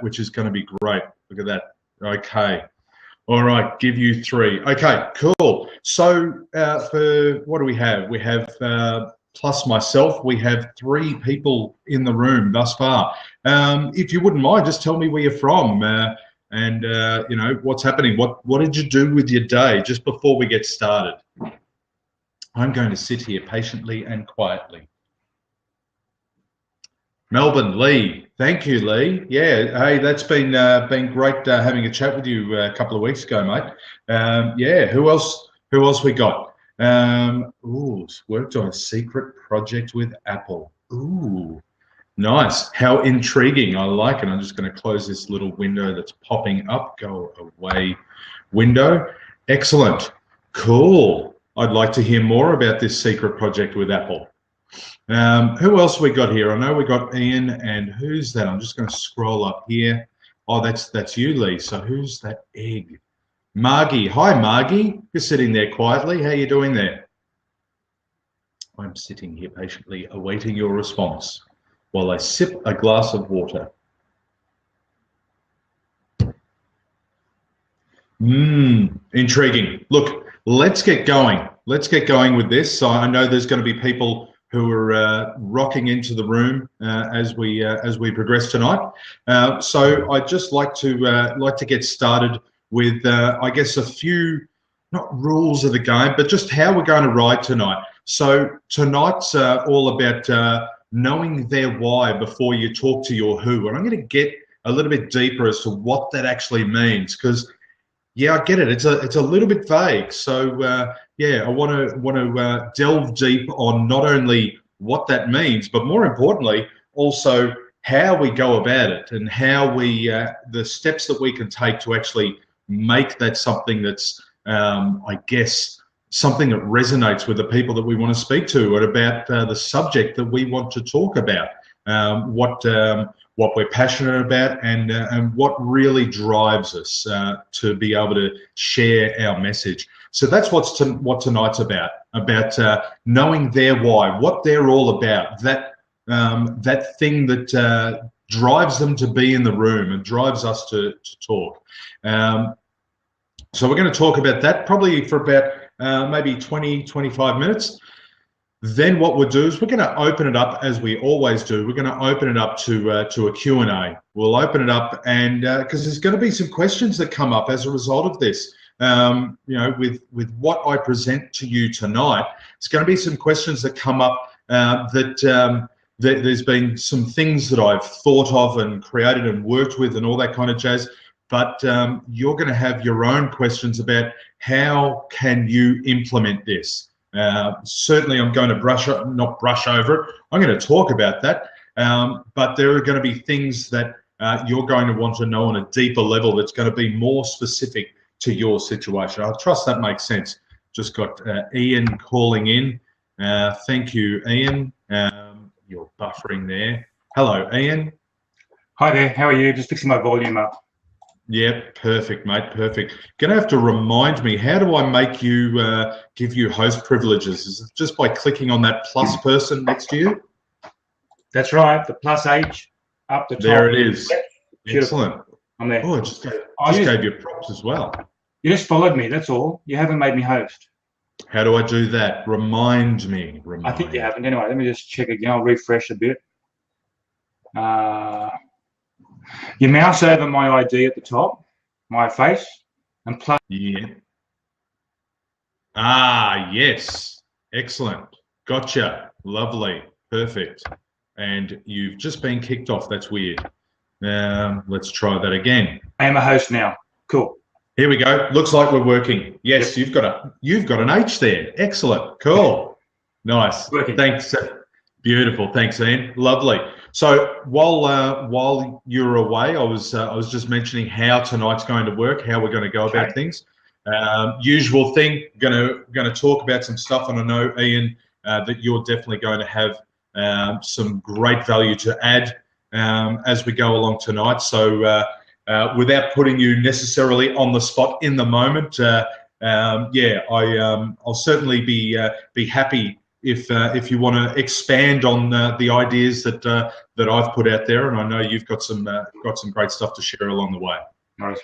which is going to be great. Look at that. Okay. All right, give you 3. Okay, cool. So for what do we have? We have, plus myself, we have 3 people in the room thus far. If you wouldn't mind, just tell me where you're from and you know, what's happening. What did you do with your day just before we get started? I'm going to sit here patiently and quietly. Melbourne, Lee. Thank you, Lee. Yeah, hey, that's been great having a chat with you a couple of weeks ago, mate. Yeah, who else we got? Ooh, worked on a secret project with Apple. Ooh, nice. How intriguing. I like it. I'm just going to close this little window that's popping up. Go away window. Excellent. Cool. I'd like to hear more about this secret project with Apple. Who else we got here? I know we got Ian, and who's that? I'm just going to scroll up here. Oh, that's you, Lee. So who's that egg? Margie. Hi, Margie. You're sitting there quietly. How you doing there? I'm sitting here patiently awaiting your response while I sip a glass of water. Intriguing. Look, let's get going. Let's get going with this. So I know there's going to be people who are rocking into the room as we progress tonight. So I'd just like to get started with I guess a few, not rules of the game, but just how we're going to ride tonight. So tonight's all about knowing their why before you talk to your who, and I'm going to get a little bit deeper as to what that actually means, because yeah, I get it. It's a little bit vague. So yeah, I want to delve deep on not only what that means, but more importantly, also how we go about it and how we the steps that we can take to actually make that something that's I guess something that resonates with the people that we want to speak to, and about the subject that we want to talk about, what we're passionate about, and what really drives us to be able to share our message. So that's what tonight's about knowing their why, what they're all about, that thing that drives them to be in the room and drives us to talk. So we're going to talk about that probably for about maybe 20-25 minutes. Then what we'll do is we're going to open it up, as we always do. We're going to open it up to a Q&A. We'll open it up, and because there's going to be some questions that come up as a result of this. You know, with what I present to you tonight, it's going to be some questions that come up that there's been some things that I've thought of and created and worked with and all that kind of jazz. But you're going to have your own questions about how can you implement this. Certainly I'm going to not brush over it. I'm going to talk about that. But there are going to be things that you're going to want to know on a deeper level that's going to be more specific to your situation. I trust that makes sense. Just got Ian calling in. Thank you, Ian. You're buffering there. Hello, Ian. Hi there. How are you? Just fixing my volume up. Yeah, perfect, mate. Perfect. Gonna have to remind me, how do I make you give you host privileges? Is it just by clicking on that plus person next to you? That's right. The plus H up the top. There it is. Beautiful. Excellent. I'm there. Oh, I just gave you props as well. You just followed me. That's all. You haven't made me host. How do I do that? Remind me. I think you haven't. Anyway, let me just check again. I'll refresh a bit. You mouse over my ID at the top, my face, and plus. Yeah. Ah, yes. Excellent. Gotcha. Lovely. Perfect. And you've just been kicked off. That's weird. Let's try that again. I am a host now. Cool. Here we go. Looks like we're working. Yes, yep. You've got an H there. Excellent. Cool. Nice. Working. Thanks. Beautiful. Thanks, Ian. Lovely. So while you're away, I was just mentioning how tonight's going to work, how we're going to go about things. Usual thing. Going to talk about some stuff, and I know, Ian, that you're definitely going to have some great value to add as we go along tonight. So without putting you necessarily on the spot in the moment, yeah, I'll certainly be happy if you want to expand on the ideas that that I've put out there, and I know you've got some great stuff to share along the way. Nice.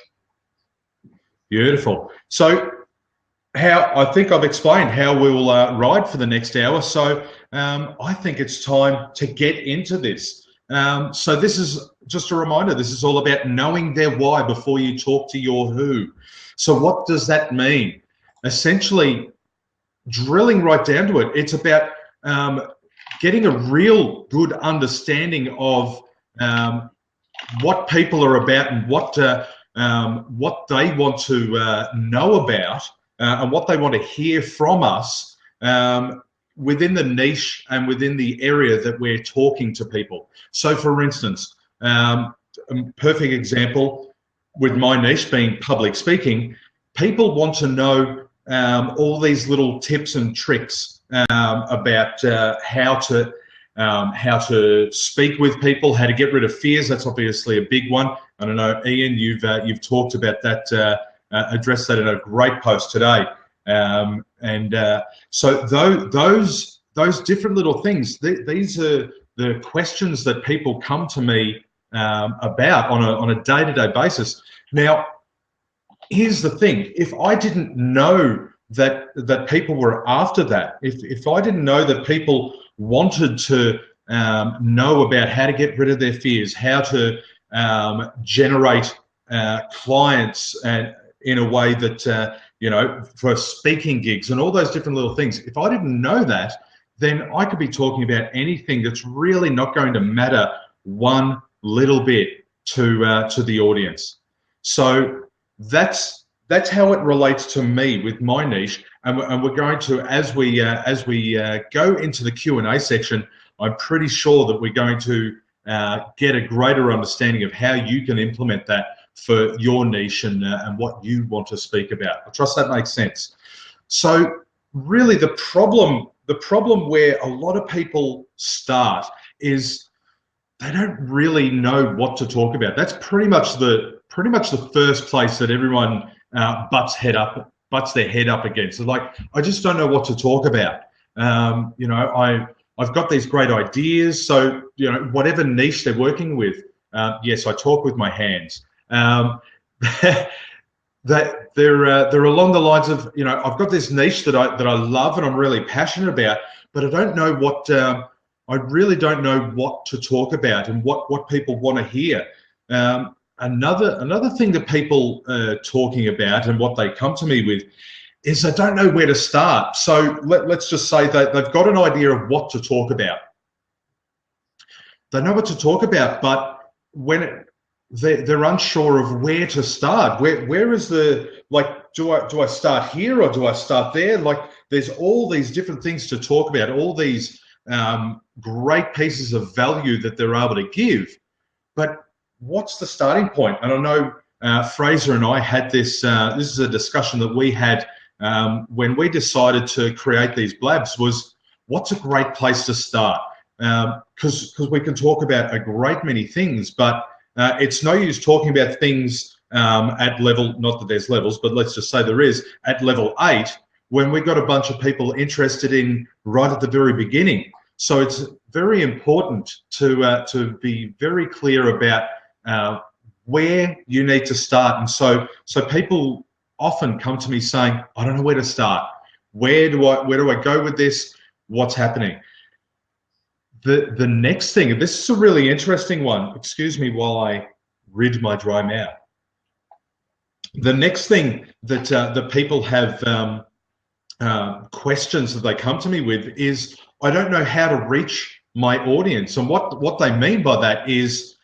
Beautiful. So, I think I've explained how we'll ride for the next hour. So I think it's time to get into this. So this is just a reminder. This is all about knowing their why before you talk to your who. So what does that mean? Essentially, drilling right down to it, it's about getting a real good understanding of what people are about and what they want to know about. And what they want to hear from us within the niche and within the area that we're talking to people. So, for instance, a perfect example with my niche being public speaking, people want to know all these little tips and tricks about how to speak with people, how to get rid of fears. That's obviously a big one. I don't know, Ian, you've talked about that. Address that in a great post today, so those different little things. These are the questions that people come to me about on a day-to-day basis. Now, here's the thing: if I didn't know that people were after that, if I didn't know that people wanted to know about how to get rid of their fears, how to generate clients and in a way that, for speaking gigs and all those different little things. If I didn't know that, then I could be talking about anything that's really not going to matter one little bit to the audience. So that's how it relates to me with my niche. And we're going to, as we go into the Q&A section, I'm pretty sure that we're going to get a greater understanding of how you can implement that for your niche and what you want to speak about. I trust that makes sense. So really the problem where a lot of people start is they don't really know what to talk about. That's pretty much the first place that everyone butts their head up against. So like, I just don't know what to talk about. I've got these great ideas. So, whatever niche they're working with, yes, I talk with my hands. That they're along the lines of, I've got this niche that I love and I'm really passionate about, but I don't know what I really don't know what to talk about and what people want to hear. Another thing that people are talking about and what they come to me with is I don't know where to start. So let's just say that they've got an idea of what to talk about. They know what to talk about, but when they're unsure of where to start. Where is the, like, do I start here or do I start there? Like, there's all these different things to talk about, all these great pieces of value that they're able to give. But what's the starting point? And I know Fraser and I had this, this is a discussion that we had when we decided to create these blabs, was what's a great place to start? Because we can talk about a great many things, but it's no use talking about things at level, not that there's levels, but let's just say there is, at level 8, when we've got a bunch of people interested in right at the very beginning. So it's very important to be very clear about where you need to start. And so people often come to me saying, I don't know where to start. Where do I go with this? What's happening? The next thing, and this is a really interesting one, excuse me while I rid my dry mouth. The next thing that the people have questions that they come to me with is, I don't know how to reach my audience. And what they mean by that is,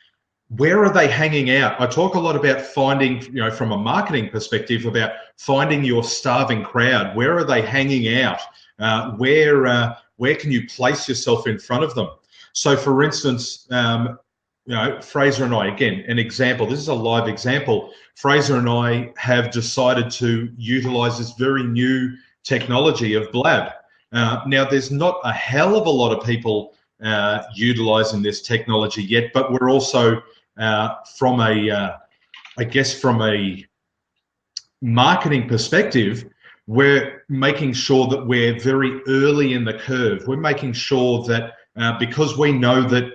where are they hanging out? I talk a lot about finding, from a marketing perspective, about finding your starving crowd. Where are they hanging out? Where can you place yourself in front of them? So, for instance, Fraser and I, again, an example, this is a live example. Fraser and I have decided to utilize this very new technology of Blab. Now, there's not a hell of a lot of people utilizing this technology yet, but we're also from a marketing perspective, we're making sure that we're very early in the curve. We're making sure that because we know that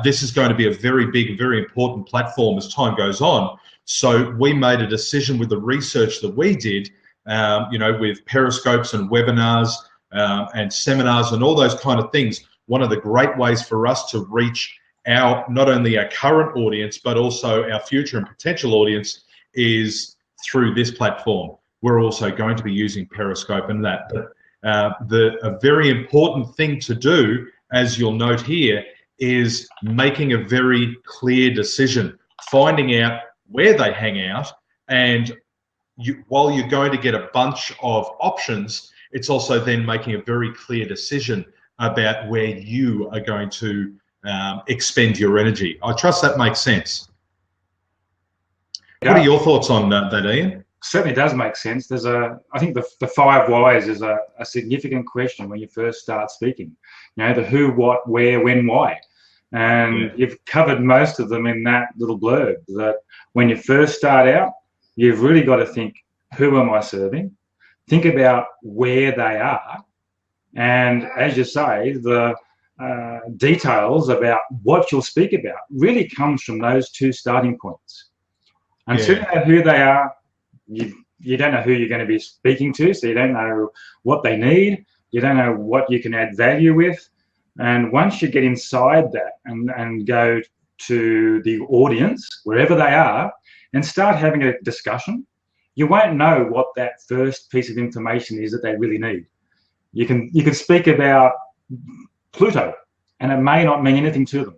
this is going to be a very big, very important platform as time goes on. So we made a decision with the research that we did, with periscopes and webinars and seminars and all those kind of things. One of the great ways for us to reach not only our current audience, but also our future and potential audience is through this platform. We're also going to be using Periscope and that. But a very important thing to do, as you'll note here, is making a very clear decision, finding out where they hang out, and while you're going to get a bunch of options, it's also then making a very clear decision about where you are going to expend your energy. I trust that makes sense. What are your thoughts on that, Ian? Certainly does make sense. I think the 5 whys is a significant question when you first start speaking. The who, what, where, when, why. And you've covered most of them in that little blurb, that when you first start out, you've really got to think, who am I serving? Think about where they are. And as you say, the details about what you'll speak about really comes from those 2 starting points. Until you know who they are, you don't know who you're going to be speaking to, so you don't know what they need, you don't know what you can add value with. And once you get inside that and go to the audience, wherever they are, and start having a discussion, you won't know what that first piece of information is that they really need. You can speak about Pluto, and it may not mean anything to them.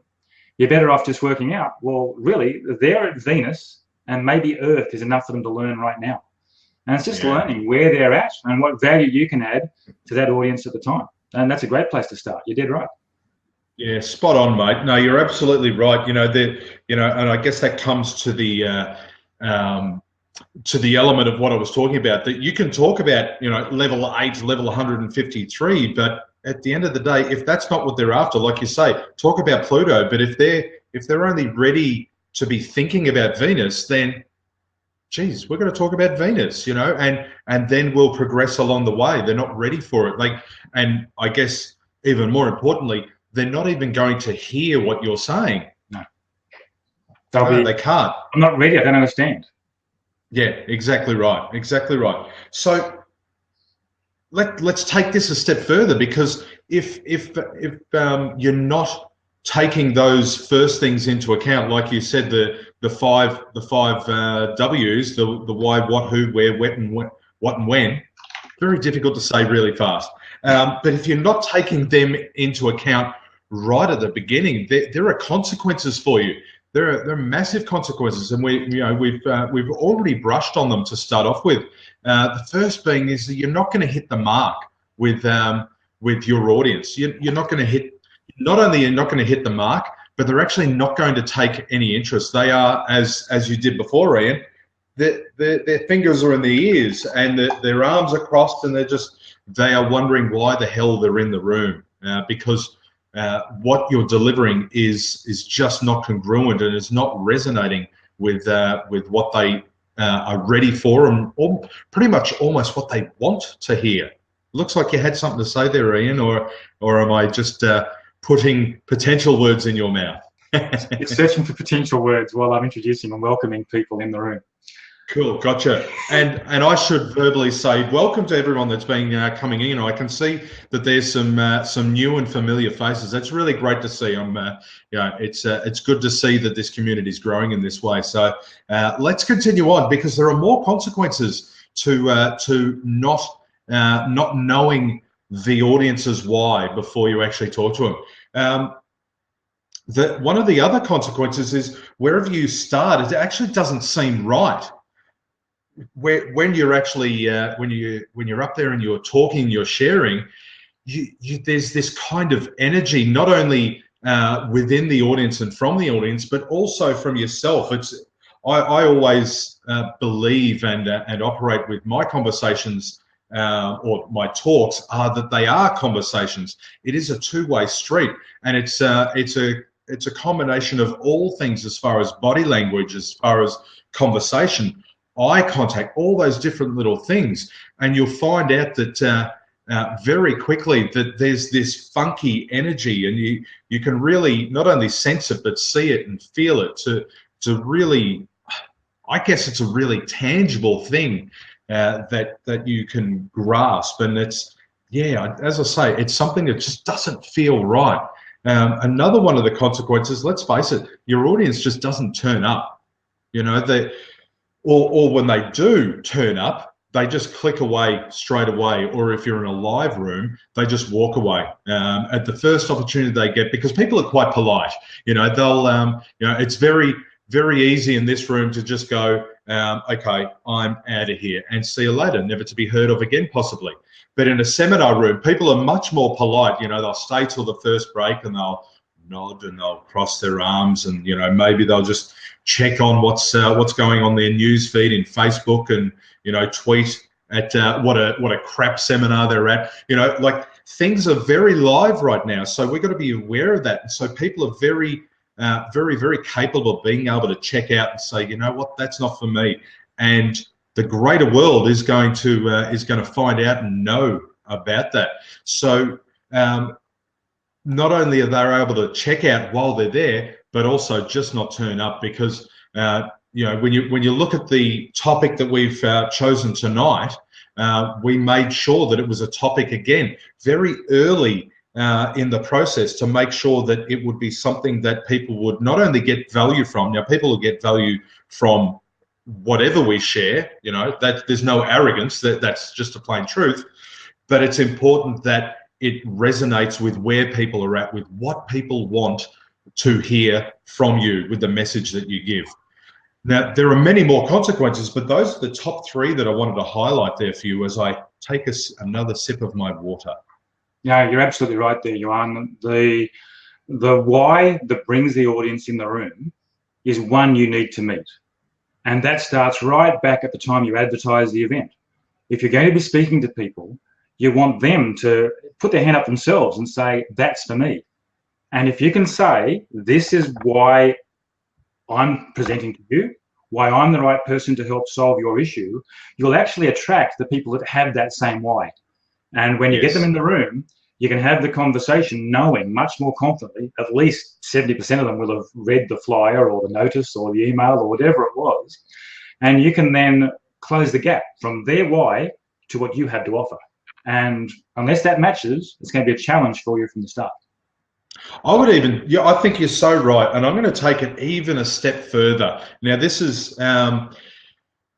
You're better off just working out, well, really, they're at Venus, and maybe Earth is enough for them to learn right now. And it's just learning where they're at and what value you can add to that audience at the time. And that's a great place to start. You're dead right. Yeah, spot on, mate. No, you're absolutely right. And I guess that comes to the element of what I was talking about, that you can talk about, level 8, level 153, but at the end of the day, if that's not what they're after, like you say, talk about Pluto. But if they're only ready to be thinking about Venus, then, geez, we're going to talk about Venus, and then we'll progress along the way. They're not ready for it. And I guess even more importantly, they're not even going to hear what you're saying. No. They can't. I'm not ready. I don't understand. Yeah, exactly right. Exactly right. So let's take this a step further, because if you're not taking those first things into account, like you said, the five W's, the why, what, who, where, what and when, very difficult to say really fast. But if you're not taking them into account right at the beginning, there are consequences for you. There are massive consequences, and we've already brushed on them to start off with. The first being is that you're not going to hit the mark with your audience. You're not going to hit. Not only you're not going to hit the mark, but they're actually not going to take any interest. They are, as you did before, Ian, their fingers are in their ears and their arms are crossed, and they are wondering why the hell they're in the room, because what you're delivering is just not congruent and is not resonating with what they are ready for, or pretty much almost what they want to hear. Looks like you had something to say there, Ian, or am I just putting potential words in your mouth? You're searching for potential words while I'm introducing and welcoming people in the room. Cool, gotcha. And I should verbally say welcome to everyone that's been coming in. I can see that there's some new and familiar faces. That's really great to see. It's good to see that this community is growing in this way. So let's continue on, because there are more consequences to not knowing the audience's why before you actually talk to them. One of the other consequences is wherever you start, it actually doesn't seem right. When you're actually when you're up there and you're talking, you're sharing, there's this kind of energy, not only within the audience and from the audience, but also from yourself. I always believe and operate with my conversations or my talks are that they are conversations. It is a two-way street, and it's a combination of all things, as far as body language, as far as conversation. eye contact, all those different little things. And you'll find out that very quickly that there's this funky energy, and you can really not only sense it, but see it and feel it to really, I guess it's a really tangible thing that you can grasp. And it's, yeah, as I say, it's something that just doesn't feel right. Another one of the consequences, let's face it, your audience just doesn't turn up. You know, or when they do turn up, they just click away straight away. Or if you're in a live room, they just walk away at the first opportunity they get, because people are quite polite. You know, they'll, you know, it's very, very easy in this room to just go, okay, I'm out of here, and see you later, never to be heard of again, possibly. But in a seminar room, people are much more polite. You know, they'll stay till the first break, and they'll nod and they'll cross their arms, and, you know, maybe they'll just check on what's going on their news feed in Facebook, and, you know, tweet at what a crap seminar they're at. You know, like, things are very live right now, so we've got to be aware of that. And so people are very, very capable of being able to check out and say, you know what, that's not for me. And the greater world is going to find out and know about that. So not only are they able to check out while they're there, but also just not turn up, because you know, when you look at the topic that we've chosen tonight, we made sure that it was a topic, again, very early in the process, to make sure that it would be something that people would not only get value from. Now, people will get value from whatever we share, you know, that there's no arrogance, that's just a plain truth. But it's important that it resonates with where people are at, with what people want to hear from you, with the message that you give. Now, there are many more consequences, but those are the top three that I wanted to highlight there for you as I take another sip of my water. Yeah, you're absolutely right there, Johan. The why that brings the audience in the room is one you need to meet. And that starts right back at the time you advertise the event. If you're going to be speaking to people, you want them to put their hand up themselves and say, that's for me. And if you can say, this is why I'm presenting to you, why I'm the right person to help solve your issue, you'll actually attract the people that have that same why. And when you get them in the room, you can have the conversation knowing much more confidently, at least 70% of them will have read the flyer or the notice or the email or whatever it was. And you can then close the gap from their why to what you have to offer. And unless that matches, it's going to be a challenge for you from the start. I would even, yeah, I think you're so right. And I'm going to take it even a step further. Now, this is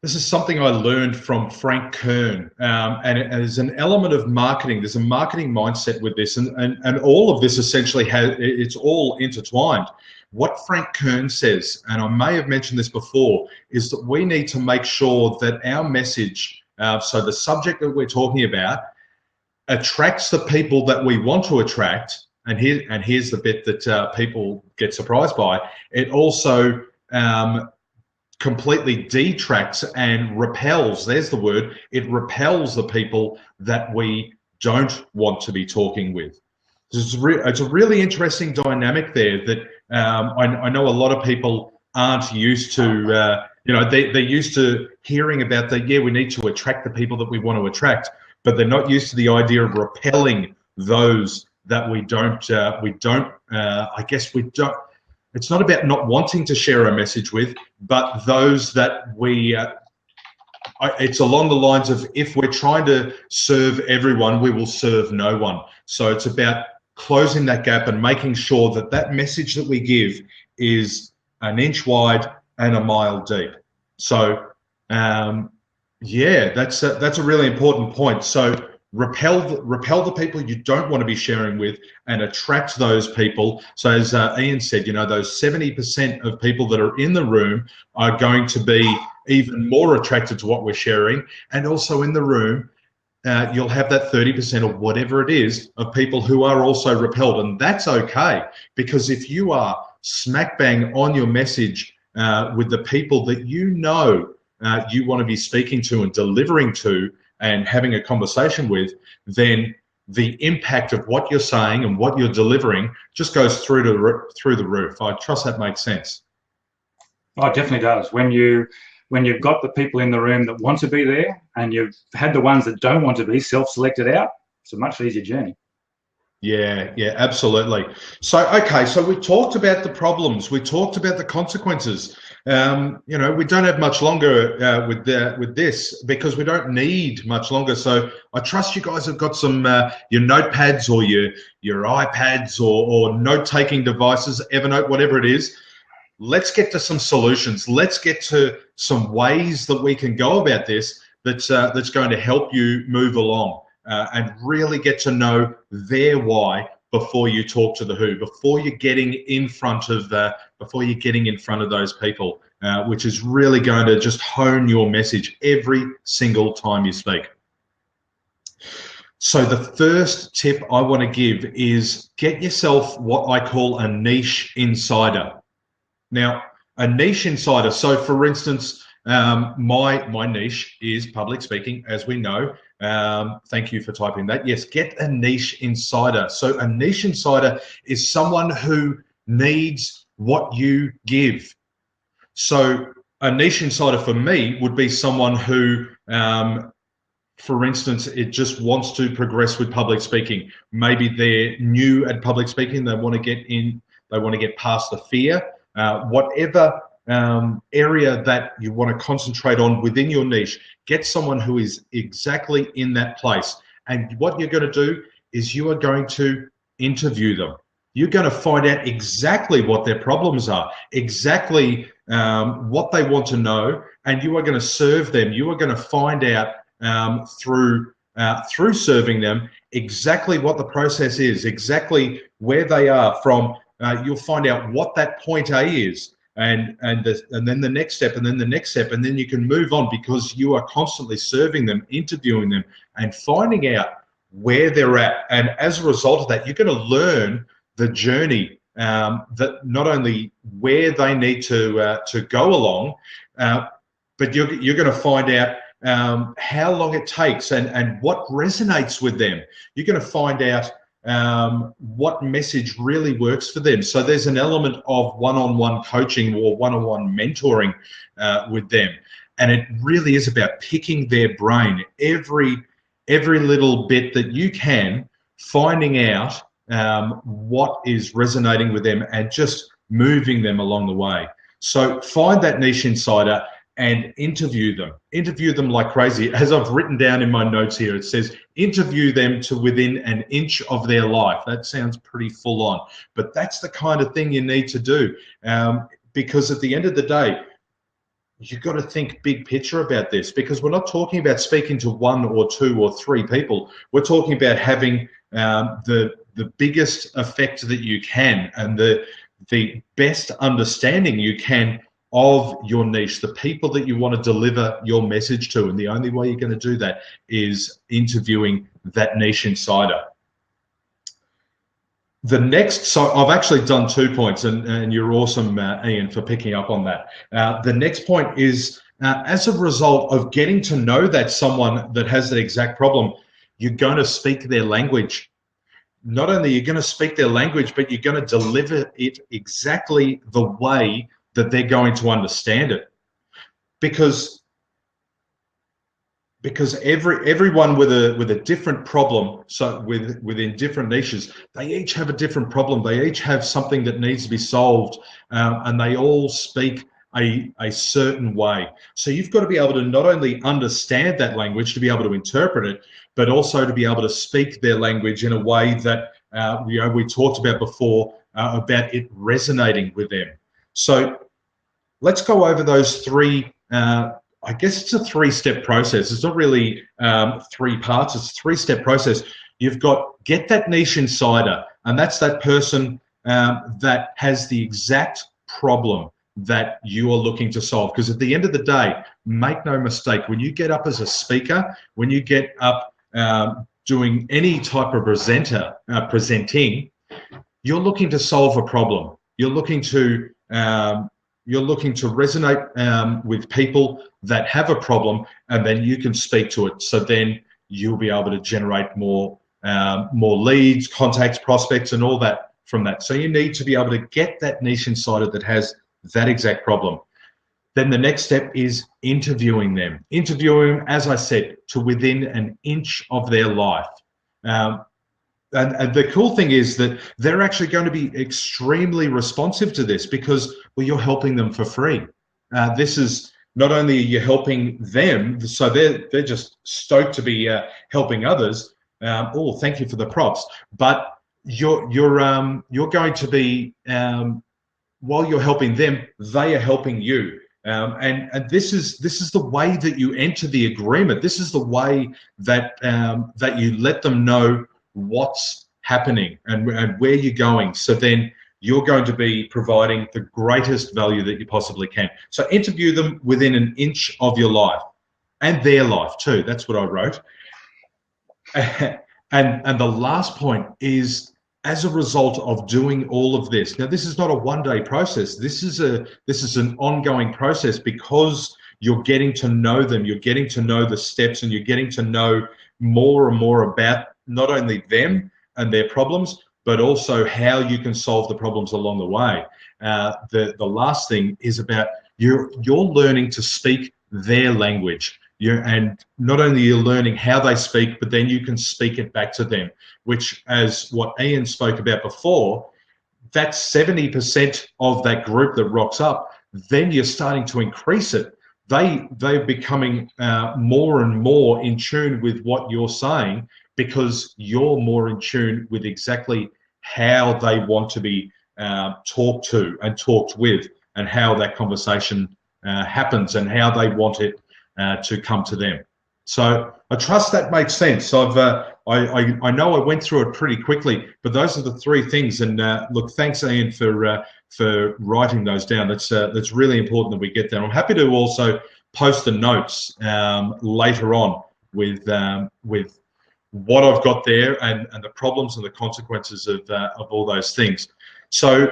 something I learned from Frank Kern, and as an element of marketing, there's a marketing mindset with this, and all of this essentially it's all intertwined. What Frank Kern says, and I may have mentioned this before, is that we need to make sure that our message, so the subject that we're talking about, attracts the people that we want to attract. And here's the bit that people get surprised by. It also completely detracts and repels, there's the word, it repels the people that we don't want to be talking with. It's a really interesting dynamic there that I know a lot of people aren't used to, you know, they're used to hearing about we need to attract the people that we want to attract, but they're not used to the idea of repelling those that we don't, I guess we don't. It's not about not wanting to share a message with, but those that we, it's along the lines of, if we're trying to serve everyone, we will serve no one. So it's about closing that gap and making sure that that message that we give is an inch wide and a mile deep. So, yeah, that's a really important point. So repel the people you don't want to be sharing with and attract those people. So as Ian said, you know, those 70% of people that are in the room are going to be even more attracted to what we're sharing. And also in the room, you'll have that 30% or whatever it is of people who are also repelled. And that's okay, because if you are smack bang on your message with the people that you know you want to be speaking to and delivering to and having a conversation with, then the impact of what you're saying and what you're delivering just goes through the roof. I trust that makes sense. Oh, it definitely does. When when you've got the people in the room that want to be there and you've had the ones that don't want to be self-selected out, it's a much easier journey. Yeah, yeah, absolutely. So, okay, so we talked about the problems, we talked about the consequences. You know, we don't have much longer with this because we don't need much longer. So I trust you guys have got some your notepads or your iPads or note-taking devices, Evernote, whatever it is. Let's get to some solutions. Let's get to some ways that we can go about this that's going to help you move along. And really get to know their why before you talk to the who, before you're getting in front of those people, which is really going to just hone your message every single time you speak. So the first tip I want to give is get yourself what I call a niche insider. Now, a niche insider. So, for instance, my niche is public speaking, as we know. Thank you for typing that. Yes, get a niche insider. So a niche insider is someone who needs what you give. So a niche insider for me would be someone who, for instance, it just wants to progress with public speaking. Maybe they're new at public speaking. They want to get in. They want to get past the fear. Whatever area that you want to concentrate on within your niche, get someone who is exactly in that place. And what you're going to do is you are going to interview them. You're going to find out exactly what their problems are, exactly what they want to know, and you are going to serve them. You are going to find out through serving them exactly what the process is, exactly where they are from. You'll find out what that point A is. And then the next step, and then the next step, and then you can move on because you are constantly serving them, interviewing them, and finding out where they're at. And as a result of that, you're going to learn the journey, that not only where they need to go along, but you're going to find out how long it takes and what resonates with them. You're going to find out what message really works for them. So there's an element of one-on-one coaching or one-on-one mentoring with them, and it really is about picking their brain every little bit that you can, finding out what is resonating with them and just moving them along the way. So find that niche insider and interview them like crazy. As I've written down in my notes here, it says interview them to within an inch of their life. That sounds pretty full on, but that's the kind of thing you need to do, because at the end of the day, you've got to think big picture about this, because we're not talking about speaking to one or two or three people. We're talking about having the biggest effect that you can and the best understanding you can of your niche, the people that you want to deliver your message to. And the only way you're going to do that is interviewing that niche insider. The next, so I've actually done 2 points, and you're awesome, Ian, for picking up on that. The next point is, as a result of getting to know that someone that has that exact problem, you're going to speak their language. Not only are you going to speak their language, but you're going to deliver it exactly the way that they're going to understand it, because everyone with a different problem, so within different niches, they each have a different problem. They each have something that needs to be solved, and they all speak a certain way. So you've got to be able to not only understand that language, to be able to interpret it, but also to be able to speak their language in a way that we talked about before, about it resonating with them. So let's go over those three. I guess it's a 3-step process. It's not really 3 parts. It's a 3-step process. You've got get that niche insider, and that's that person that has the exact problem that you are looking to solve. Because at the end of the day, make no mistake, when you get up as a speaker, when you get up doing any type of presenting, you're looking to solve a problem. You're looking to resonate with people that have a problem, and then you can speak to it. So then you'll be able to generate more leads, contacts, prospects, and all that from that. So you need to be able to get that niche insider that has that exact problem. Then the next step is interviewing them. Interviewing them, as I said, to within an inch of their life. And the cool thing is that they're actually going to be extremely responsive to this because, well, you're helping them for free. This is not only are you helping them, so they're just stoked to be helping others. Oh, thank you for the props. But you're going to be, while you're helping them, they are helping you. And this is the way that you enter the agreement. This is the way that that you let them know what's happening and where you're going. So then you're going to be providing the greatest value that you possibly can. So interview them within an inch of your life and their life too. That's what I wrote. And the last point is, as a result of doing all of this, now this is not a one-day process. This is an ongoing process because you're getting to know them, you're getting to know the steps, and you're getting to know more and more about not only them and their problems, but also how you can solve the problems along the way. The last thing is about you're learning to speak their language. And not only you're learning how they speak, but then you can speak it back to them, which, as what Ian spoke about before, that's 70% of that group that rocks up. Then you're starting to increase it. They're becoming more and more in tune with what you're saying because you're more in tune with exactly how they want to be talked to and talked with, and how that conversation happens and how they want it to come to them. So I trust that makes sense. I know I went through it pretty quickly, but those are the three things. And look, thanks, Ian, for writing those down. That's really important that we get that. I'm happy to also post the notes later on with what I've got there and the problems and the consequences of all those things. So.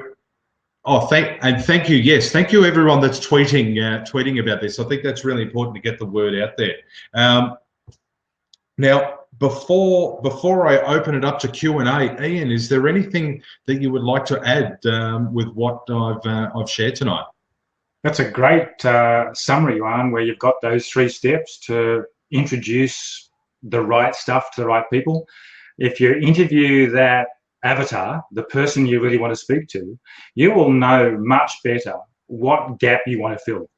Oh, thank you. Yes, thank you everyone that's tweeting about this. I think that's really important to get the word out there. Now, before I open it up to Q&A, Ian, is there anything that you would like to add with what I've shared tonight? That's a great summary, Johan, where you've got those 3 steps to introduce the right stuff to the right people. If you interview that avatar, the person you really want to speak to, you will know much better what gap you want to fill.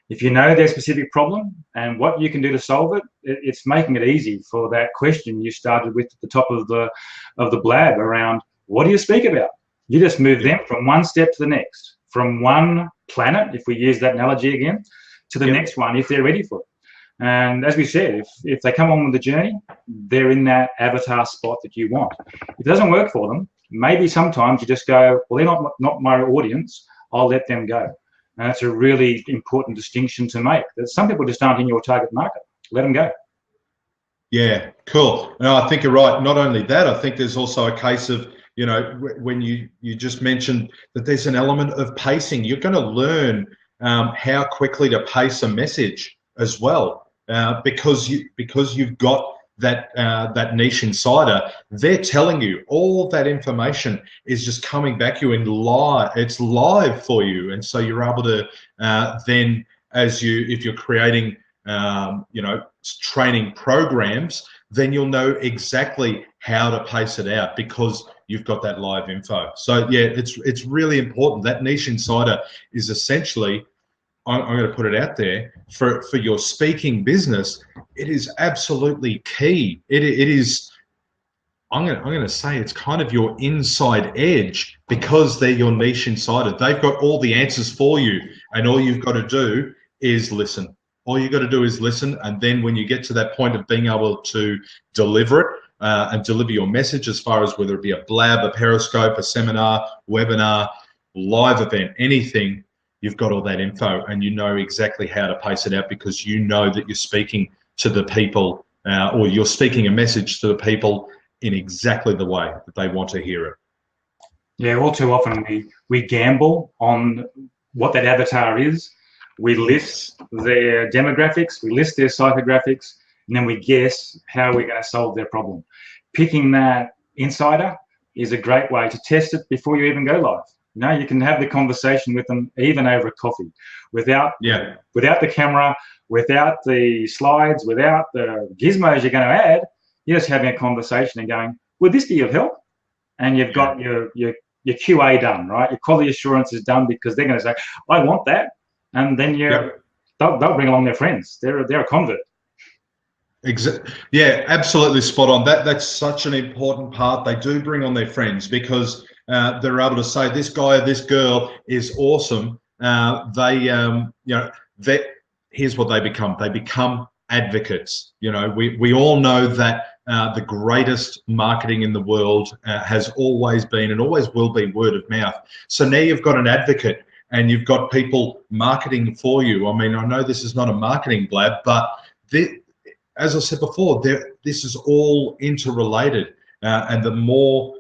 If you know their specific problem and what you can do to solve it, it's making it easy for that question you started with at the top of the blab around what do you speak about? You just move them from one step to the next, from one planet, if we use that analogy again, to the next one if they're ready for it. And as we said, if they come on with the journey, they're in that avatar spot that you want. If it doesn't work for them, maybe sometimes you just go, well, they're not my audience, I'll let them go. And that's a really important distinction to make. That some people just aren't in your target market. Let them go. Yeah, cool. No, I think you're right. Not only that, I think there's also a case of, you know, when you just mentioned that there's an element of pacing. You're going to learn how quickly to pace a message as well. Because you've got that niche insider, they're telling you all that information is just coming back to you in live. It's live for you, and so you're able to then, if you're creating training programs, then you'll know exactly how to pace it out because you've got that live info. So yeah, it's really important. That niche insider is essentially, I'm going to put it out there, for your speaking business, it is absolutely key. It is, I'm going to say it's kind of your inside edge because they're your niche insider. They've got all the answers for you, and all you've got to do is listen. All you've got to do is listen, and then when you get to that point of being able to deliver it and deliver your message, as far as whether it be a blab, a periscope, a seminar, webinar, live event, anything, you've got all that info and you know exactly how to pace it out because you know that you're speaking to the people or you're speaking a message to the people in exactly the way that they want to hear it. Yeah, all too often we gamble on what that avatar is. We list their demographics, we list their psychographics, and then we guess how we're going to solve their problem. Picking that insider is a great way to test it before you even go live. You know, you can have the conversation with them even over coffee, without the camera, without the slides, without the gizmos you're going to add. You're just having a conversation and going, would this be of help? And you've got your QA done, right? Your quality assurance is done, because they're going to say, I want that. And then they'll bring along their friends. They're a convert. Yeah, absolutely spot on. That's such an important part. They do bring on their friends, because they're able to say, this guy or this girl is awesome. Here's what they become. They become advocates. You know, we all know that the greatest marketing in the world has always been and always will be word of mouth. So now you've got an advocate, and you've got people marketing for you. I mean, I know this is not a marketing blab, but as I said before, this is all interrelated, and the more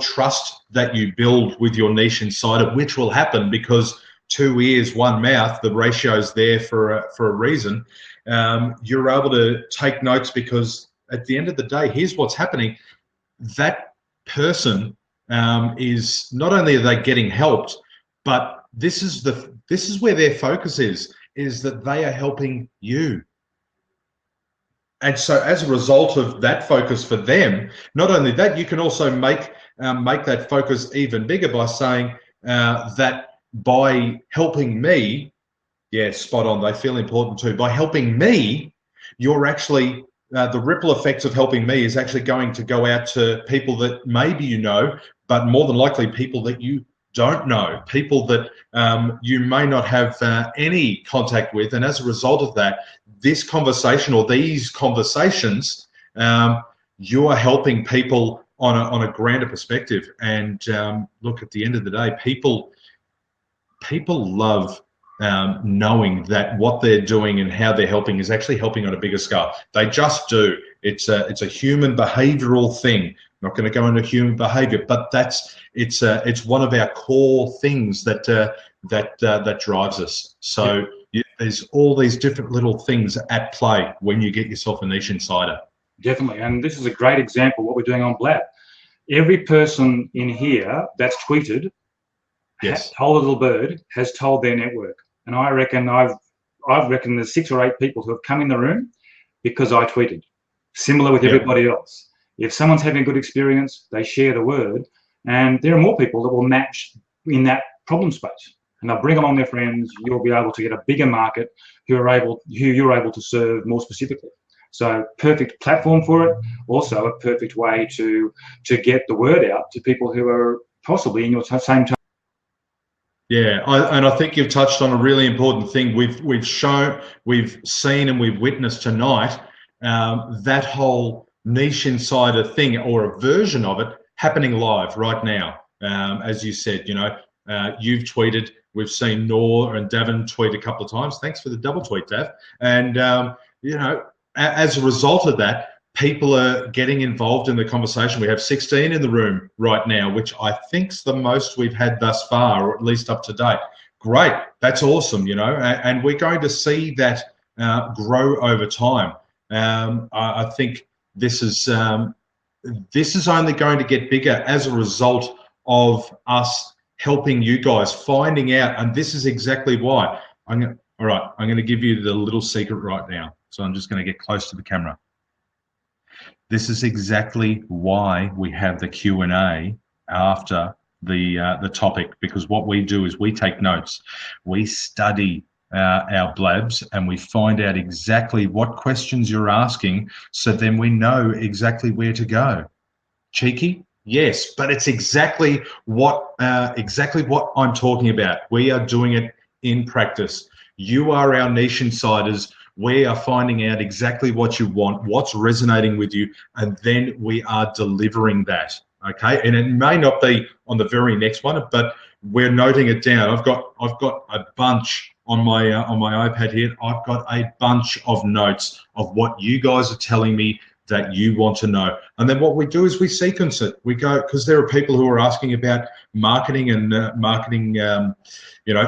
trust that you build with your niche insider, which will happen because 2 ears, 1 mouth, the ratio's there for a reason. You're able to take notes, because at the end of the day, here's what's happening. That person is not only are they getting helped, but this is where their focus is that they are helping you. And so as a result of that focus for them, not only that, you can also make that focus even bigger by saying that by helping me, spot on, they feel important too. By helping me, you're actually, the ripple effects of helping me is actually going to go out to people that maybe you know, but more than likely people that you don't know, people that you may not have any contact with. And as a result of that, this conversation or these conversations, you are helping people on a grander perspective. And look, at the end of the day, people love knowing that what they're doing and how they're helping is actually helping on a bigger scale. They just do. It's a human behavioral thing. I'm not going to go into human behavior, but it's one of our core things that drives us. So there's all these different little things at play when you get yourself a niche insider. Definitely, and this is a great example of what we're doing on Blab. Every person in here that's tweeted, told a little bird, has told their network. And I reckon I've reckoned there's 6 or 8 people who have come in the room because I tweeted. Similar with everybody else. If someone's having a good experience, they share the word, and there are more people that will match in that problem space. And they'll bring along their friends. You'll be able to get a bigger market who you're able to serve more specifically. So perfect platform for it. Also a perfect way to get the word out to people who are possibly in your same time. Yeah, and I think you've touched on a really important thing. We've seen, and we've witnessed tonight that whole niche insider thing, or a version of it, happening live right now. As you said, you've tweeted. We've seen Noor and Davin tweet a couple of times. Thanks for the double tweet, Dav. And as a result of that, people are getting involved in the conversation. We have 16 in the room right now, which I think's the most we've had thus far, or at least up to date. Great, that's awesome, and we're going to see that grow over time. I think this is only going to get bigger as a result of us helping you guys, finding out, and this is exactly why. I'm going to give you the little secret right now. So I'm just going to get close to the camera. This is exactly why we have the Q&A after the topic, because what we do is we take notes, we study our blabs, and we find out exactly what questions you're asking, so then we know exactly where to go. Cheeky? Yes, but it's exactly what I'm talking about. We are doing it in practice. You are our niche insiders. We are finding out exactly what you want, what's resonating with you, and then we are delivering that. Okay, and it may not be on the very next one, but we're noting it down. I've got a bunch on my iPad here. I've got a bunch of notes of what you guys are telling me that you want to know. And then what we do is we sequence it. We go, because there are people who are asking about marketing and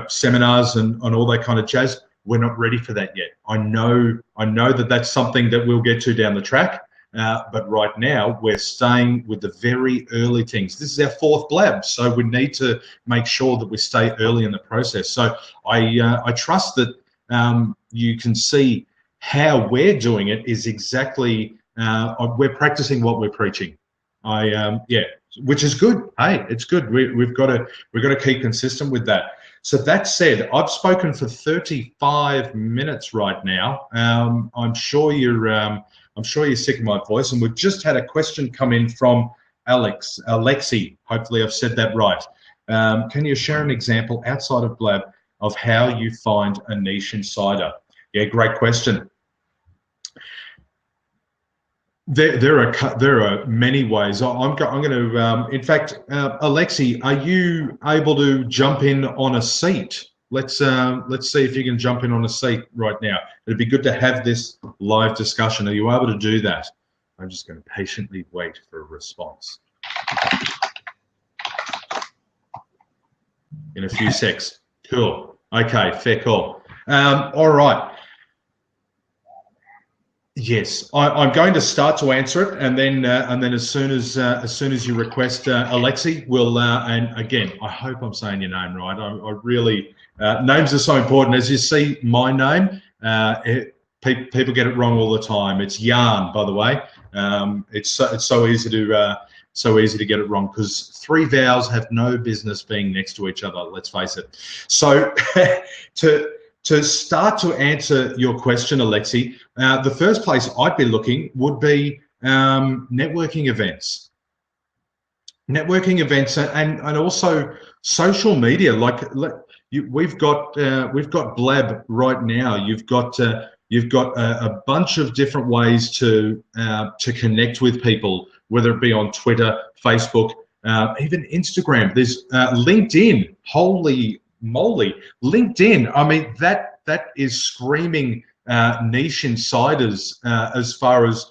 seminars and all that kind of jazz. We're not ready for that yet. I know that that's something that we'll get to down the track. But right now, we're staying with the very early things. This is our 4th Blab, so we need to make sure that we stay early in the process. So I trust that you can see how we're doing it is exactly, we're practicing what we're preaching. Yeah, which is good. Hey, it's good. We've got to keep consistent with that. So that said, I've spoken for 35 minutes right now. I'm sure you're sick of my voice, and we've just had a question come in from Alexi. Hopefully, I've said that right. Can you share an example outside of Blab of how you find a niche insider? Yeah, great question. There are many ways. I'm going to, in fact, Alexi, are you able to jump in on a seat? Let's see if you can jump in on a seat right now. It'd be good to have this live discussion. Are you able to do that? I'm just going to patiently wait for a response. In a few secs. Cool. Okay, fair call. All right. Yes, I'm going to start to answer it, and then as soon as you request, Alexi, we'll and again, I hope I'm saying your name right. I really names are so important. As you see, my name, people get it wrong all the time. It's Jan, by the way. It's so easy to get it wrong because 3 vowels have no business being next to each other. Let's face it. So to start to answer your question, Alexi, the first place I'd be looking would be networking events. Networking events and also social media. We've got Blab right now. You've got a bunch of different ways to connect with people, whether it be on Twitter, Facebook, even Instagram. There's LinkedIn. Holy moly, LinkedIn. I mean, that is screaming niche insiders as far as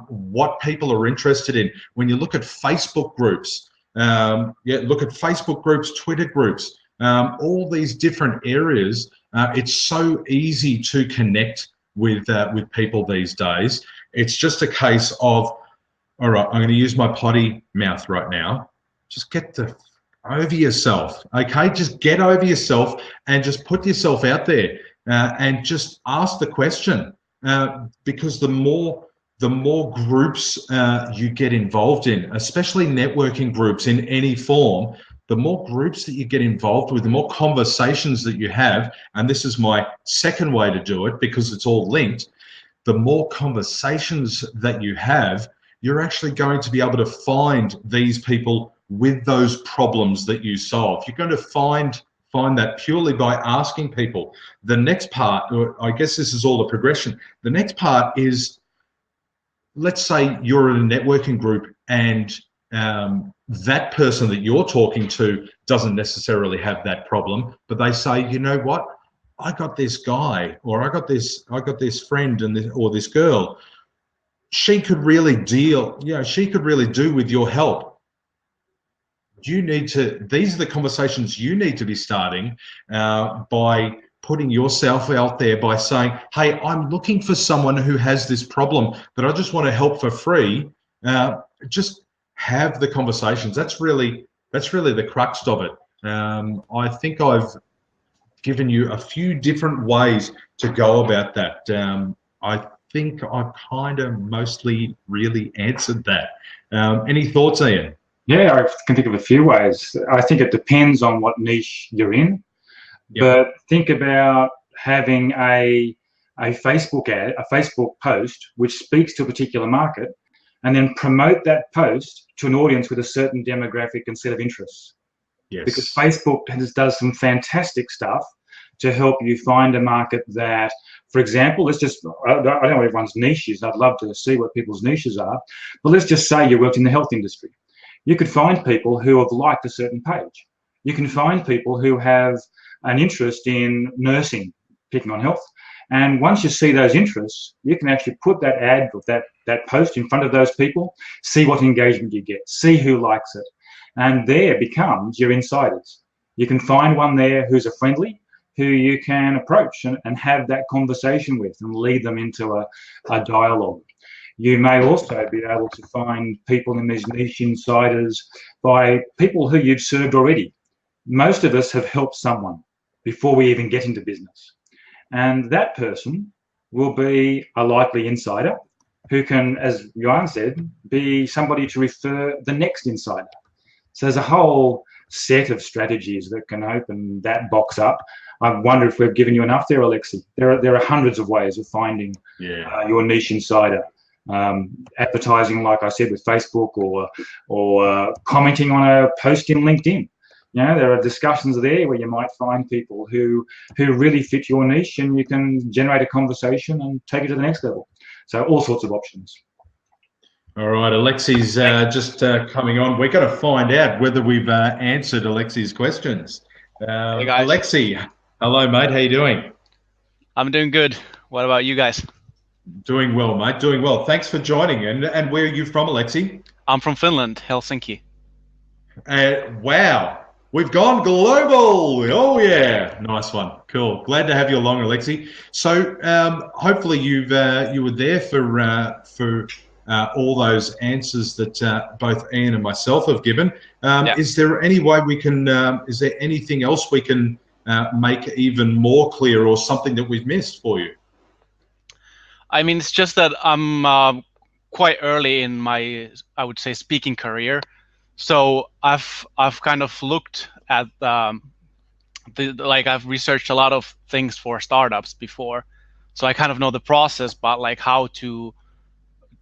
what people are interested in. When you look at Facebook groups, look at Facebook groups, Twitter groups, all these different areas. It's so easy to connect with people these days. It's just a case of, all right, I'm going to use my potty mouth right now. Just get over yourself, okay? Just get over yourself and just put yourself out there and just ask the question because the more groups you get involved in, especially networking groups in any form, the more groups that you get involved with, the more conversations that you have, and this is my second way to do it because it's all linked, the more conversations that you have, you're actually going to be able to find these people with those problems that you solve. You're going to find that purely by asking people. The next part, or I guess this is all the progression, the next part is, let's say you're in a networking group and that person that you're talking to doesn't necessarily have that problem, but they say, you know what, I got this guy, or I got this friend or this girl. She could really she could really do with your help. These are the conversations you need to be starting by putting yourself out there, by saying, hey, I'm looking for someone who has this problem, but I just want to help for free. Just have the conversations. That's really the crux of it. I think I've given you a few different ways to go about that. I think I've kind of mostly really answered that. Any thoughts, Ian? Yeah, I can think of a few ways. I think it depends on what niche you're in. Yep. But think about having a Facebook ad, a Facebook post, which speaks to a particular market, and then promote that post to an audience with a certain demographic and set of interests. Yes. Because Facebook does some fantastic stuff to help you find a market that, for example, I don't know what everyone's niche is. I'd love to see what people's niches are. But let's just say you worked in the health industry. You could find people who have liked a certain page. You can find people who have an interest in nursing, picking on health. And once you see those interests, you can actually put that ad or that post in front of those people, see what engagement you get, see who likes it. And there becomes your insiders. You can find one there who's a friendly, who you can approach and have that conversation with and lead them into a dialogue. You may also be able to find people in these niche insiders by people who you've served already. Most of us have helped someone before we even get into business. And that person will be a likely insider who can, as Johan said, be somebody to refer the next insider. So there's a whole set of strategies that can open that box up. I wonder if we've given you enough there, Alexi. There are hundreds of ways of finding your niche insider. Advertising, like I said, with Facebook, or commenting on a post in LinkedIn. There are discussions there where you might find people who really fit your niche, and you can generate a conversation and take it to the next level. So all sorts of options. All right, Alexi's just coming on. We're going to find out whether we've answered Alexi's questions. Hey guys. Alexi, hello, mate. How you doing? I'm doing good. What about you guys? Doing well, mate. Doing well. Thanks for joining. And where are you from, Alexi? I'm from Finland, Helsinki. Wow. We've gone global. Oh, yeah. Nice one. Cool. Glad to have you along, Alexi. So hopefully you were there for all those answers that both Ian and myself have given. Is there any way we can, is there anything else we can make even more clear, or something that we've missed for you? I mean, it's just that I'm quite early in my, I would say, speaking career. So I've kind of looked at I've researched a lot of things for startups before, so I kind of know the process, but like how to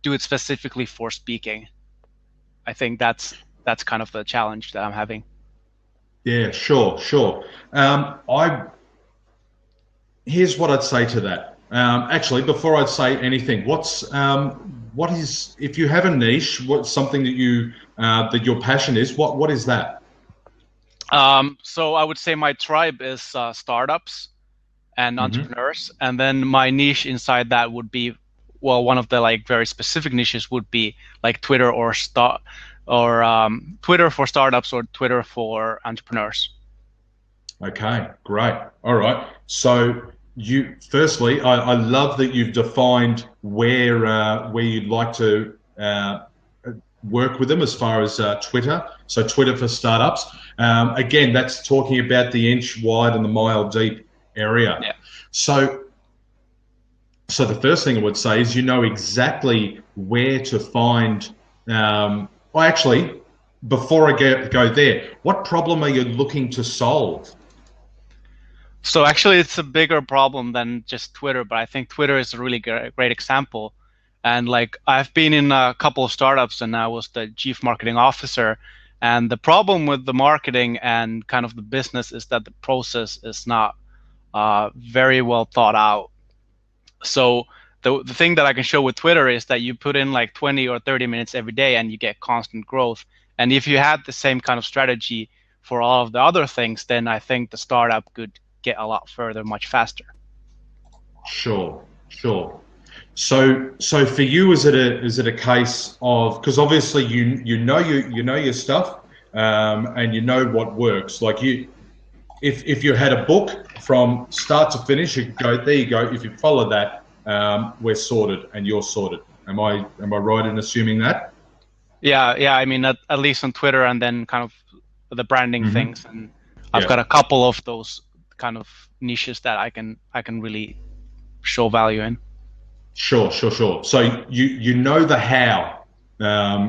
do it specifically for speaking. I think that's kind of the challenge that I'm having. Yeah, sure. Here's what I'd say to that. Actually, before I'd say anything, what is, if you have a niche, what's something that you that your passion is? What is that? So I would say my tribe is startups and entrepreneurs, and then my niche inside that would be, well, one of the like very specific niches would be like Twitter or Twitter for startups or Twitter for entrepreneurs. Okay, great. All right. So firstly, I love that you've defined where you'd like to work with them as far as Twitter. So Twitter for startups. Again, that's talking about the inch wide and the mile deep area. Yeah. So the first thing I would say is you know exactly where to find. Well, actually, before I go there, what problem are you looking to solve? So actually, it's a bigger problem than just Twitter, but I think Twitter is a really great example. And like, I've been in a couple of startups, and I was the chief marketing officer. And the problem with the marketing and kind of the business is that the process is not very well thought out. So the thing that I can show with Twitter is that you put in like 20 or 30 minutes every day, and you get constant growth. And if you had the same kind of strategy for all of the other things, then I think the startup could get a lot further much faster. Sure. So for you, is it a case of, because obviously you know your stuff, and you know what works. Like if you had a book from start to finish, you could go, there you go. If you follow that, we're sorted, and you're sorted. Am I right in assuming that? Yeah. I mean, at least on Twitter, and then kind of the branding things, and I've got a couple of those kind of niches that I can really show value in. Sure. So you know the how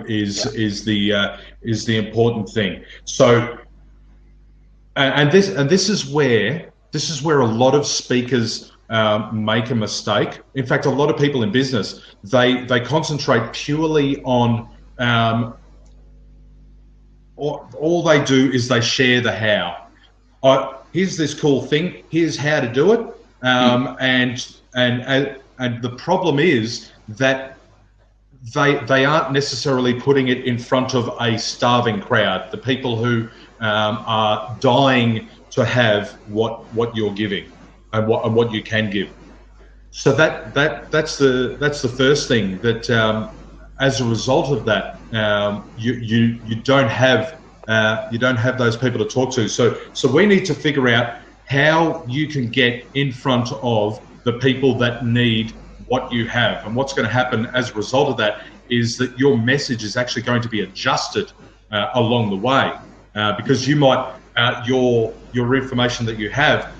is the important thing. So and this is where a lot of speakers make a mistake. In fact, a lot of people in business, they concentrate purely on all they do is they share the how. Here's this cool thing. Here's how to do it. And the problem is that they aren't necessarily putting it in front of a starving crowd, the people who are dying to have what you're giving and what you can give. So that's the first thing, that as a result of that, you don't have those people to talk to. So we need to figure out how you can get in front of the people that need what you have. And what's going to happen as a result of that is that your message is actually going to be adjusted along the way, because you might your information that you have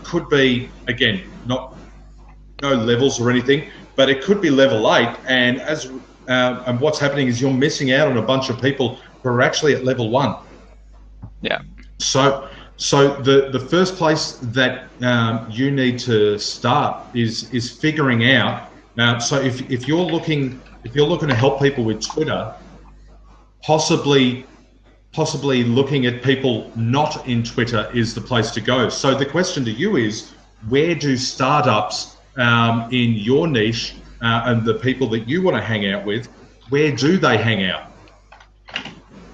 could be, again, no levels or anything, but it could be level 8, and and what's happening is you're missing out on a bunch of people who are actually at level 1. Yeah. So the first place that you need to start is figuring out. So if you're looking to help people with Twitter, possibly looking at people not in Twitter is the place to go. So the question to you is, where do startups in your niche and the people that you want to hang out with, where do they hang out?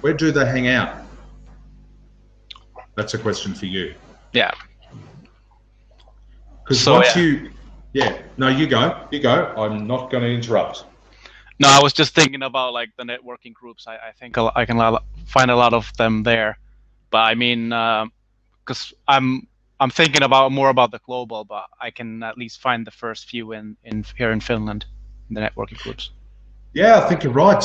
Where do they hang out? That's a question for you. Yeah. Because no, you go. I'm not going to interrupt. No, I was just thinking about like the networking groups. I think I can find a lot of them there, but I mean, because I'm thinking more about the global, but I can at least find the first few in here in Finland, in the networking groups. Yeah, I think you're right.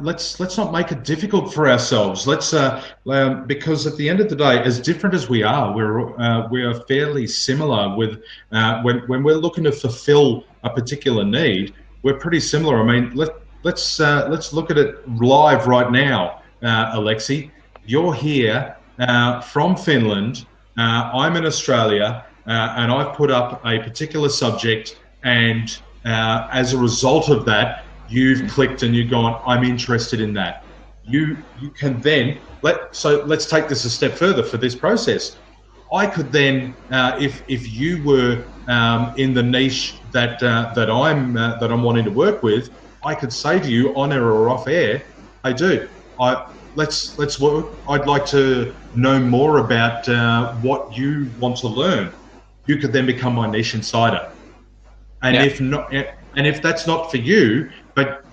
Let's not make it difficult for ourselves. Because at the end of the day, as different as we are, we are fairly similar. With when we're looking to fulfill a particular need, we're pretty similar. I mean, let's look at it live right now, Alexi. You're here from Finland. I'm in Australia, and I've put up a particular subject, and as a result of that, you've clicked and you've gone, I'm interested in that. You can then let's take this a step further for this process. I could then, if you were in the niche that I'm wanting to work with, I could say to you on air or off air, hey dude, let's work. I'd like to know more about what you want to learn. You could then become my niche insider. And if not, and if that's not for you, but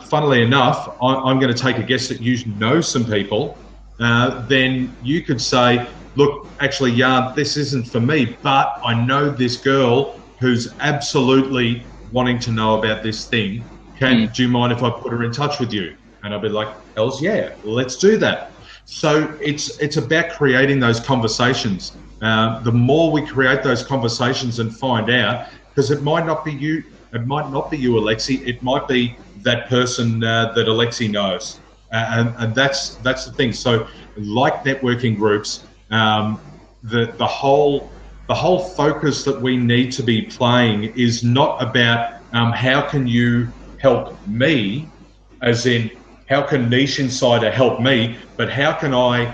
funnily enough, I'm going to take a guess that you know some people, then you could say, look, actually, this isn't for me, but I know this girl who's absolutely wanting to know about this thing. Do you mind if I put her in touch with you? And I'll be like, hells yeah, let's do that. So it's about creating those conversations. The more we create those conversations and find out, because it might not be you, Alexi. It might be that person that Alexi knows, and that's the thing. So, like networking groups, the whole focus that we need to be playing is not about how can you help me, as in how can Niche Insider help me, but how can I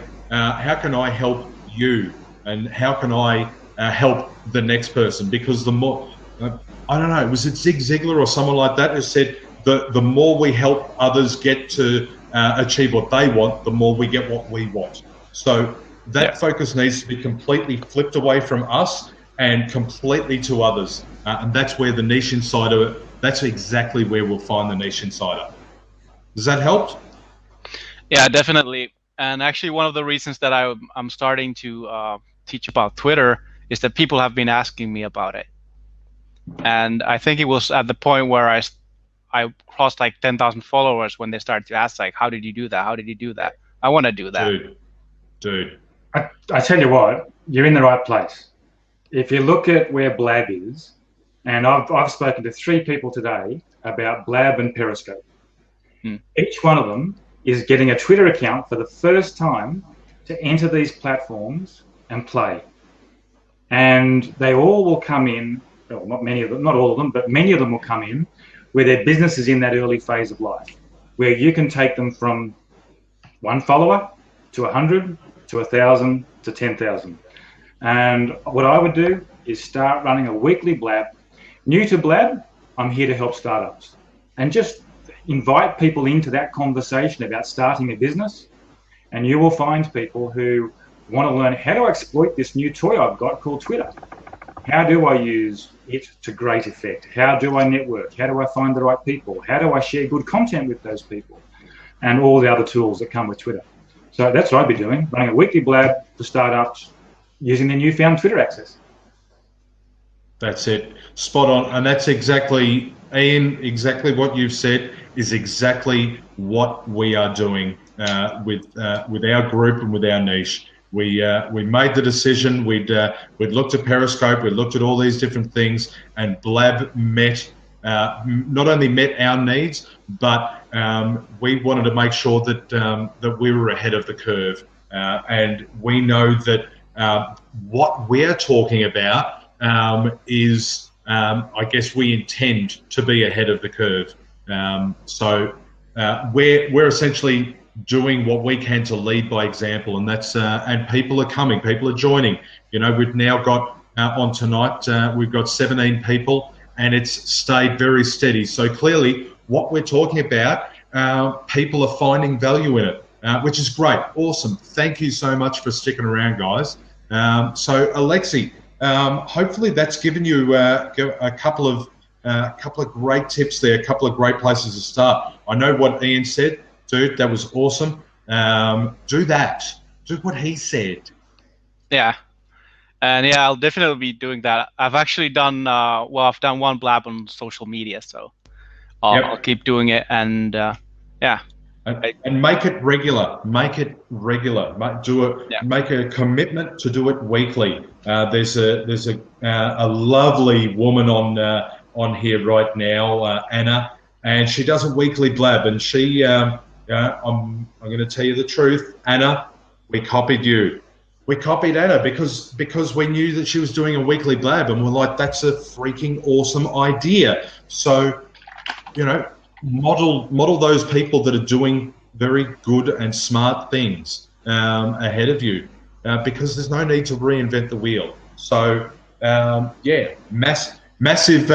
help you, and how can I help the next person? Because the more I don't know, was it Zig Ziglar or someone like that who said the more we help others get to achieve what they want, the more we get what we want. So that focus needs to be completely flipped away from us and completely to others. And that's where the Niche Insider, that's exactly where we'll find the Niche Insider. Does that help? Yeah, definitely. And actually, one of the reasons that I'm starting to teach about Twitter is that people have been asking me about it. And I think it was at the point where I crossed like 10,000 followers when they started to ask, like, how did you do that? How did you do that? I want to do that. Dude. I tell you what, you're in the right place. If you look at where Blab is, and I've spoken to 3 people today about Blab and Periscope. Each one of them is getting a Twitter account for the first time to enter these platforms and play. And they all will come in, well, not many of them, not all of them, but many of them will come in where their business is in that early phase of life, where you can take them from 1 follower to 100 to 1,000 to 10,000. And what I would do is start running a weekly Blab. New to Blab, I'm here to help startups, and just invite people into that conversation about starting a business. And you will find people who want to learn, how do I exploit this new toy I've got called Twitter? How do I use it to great effect? How do I network? How do I find the right people? How do I share good content with those people? And all the other tools that come with Twitter. So that's what I'd be doing, running a weekly Blab for startups using the newfound Twitter access. That's it. Spot on. And that's exactly, Ian, exactly what you've said is exactly what we are doing with our group and with our niche. We made the decision. We'd looked at Periscope, we looked at all these different things, and Blab met not only met our needs, but we wanted to make sure that that we were ahead of the curve, and we know that what we're talking about is, I guess, we intend to be ahead of the curve. So we're essentially doing what we can to lead by example, and that's and people are coming, people are joining. You know, we've now got on tonight we've got 17 people, and it's stayed very steady. So clearly, what we're talking about, people are finding value in it, which is great, awesome. Thank you so much for sticking around, guys. So Alexi, hopefully that's given you a couple of great tips there, a couple of great places to start. I know what Ian said, dude, that was awesome. Do that. Do what he said. Yeah. And yeah, I'll definitely be doing that. I've actually done, well, I've done one Blab on social media, so I'll keep doing it. And yeah. And make it regular. Make it regular. Do it. Yeah. Make a commitment to do it weekly. There's a lovely woman on here right now, Anna, and she does a weekly Blab. And she, I'm going to tell you the truth, Anna. We copied you. We copied Anna because we knew that she was doing a weekly Blab, and we're like, that's a freaking awesome idea. So, you know, model those people that are doing very good and smart things ahead of you, because there's no need to reinvent the wheel. So yeah, massive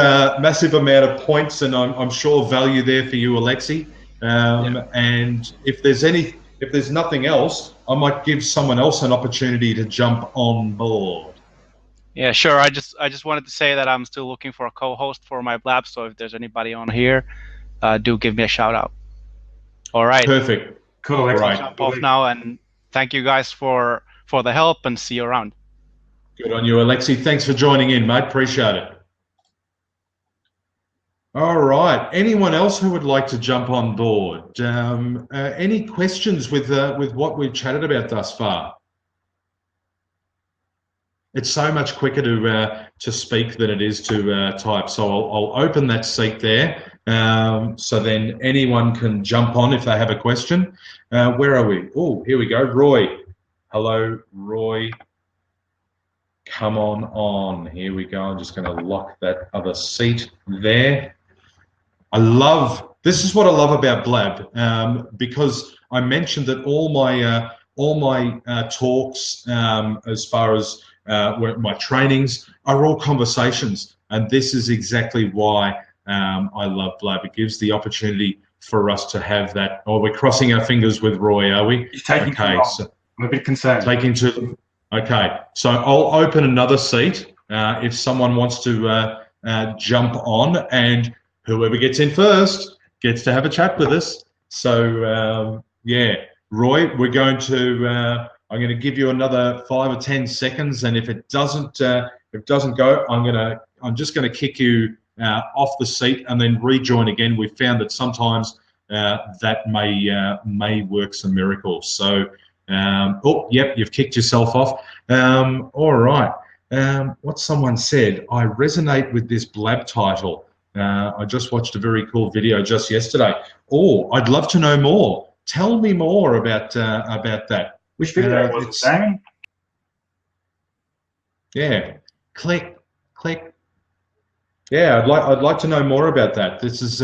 amount of points, and I'm sure value there for you, Alexi. And if there's nothing else, I might give someone else an opportunity to jump on board. Yeah, sure. I just wanted to say that I'm still looking for a co-host for my Blab, so if there's anybody on here, do give me a shout out. All right. Perfect. Cool. I'll jump off now, and thank you guys for the help, and see you around. Good on you, Alexi. Thanks for joining in, mate. Appreciate it. All right. Anyone else who would like to jump on board? Any questions with what we've chatted about thus far? It's so much quicker to speak than it is to type. So I'll open that seat there, so then anyone can jump on if they have a question. Where are we? Oh, here we go. Roy. Hello, Roy. Come on. Here we go. I'm just going to lock that other seat there. This is what I love about Blab, because I mentioned that all my talks, as far as my trainings, are all conversations, and this is exactly why I love Blab. It gives the opportunity for us to have that. Oh, we're crossing our fingers with Roy, are we? He's taking too long. So I'm a bit concerned. Okay, so I'll open another seat if someone wants to jump on, and whoever gets in first gets to have a chat with us. So yeah, Roy, we're going to. I'm going to give you another 5 or 10 seconds, and if it doesn't go, I'm just going to kick you off the seat and then rejoin again. We've found that sometimes that may work some miracles. So, oh, yep, you've kicked yourself off. All right. What someone said, I resonate with this Blab title. I just watched a very cool video just yesterday. Oh, I'd love to know more. Tell me more about that. Which video was it, Sammy? Yeah, click. Yeah, I'd like to know more about that. This is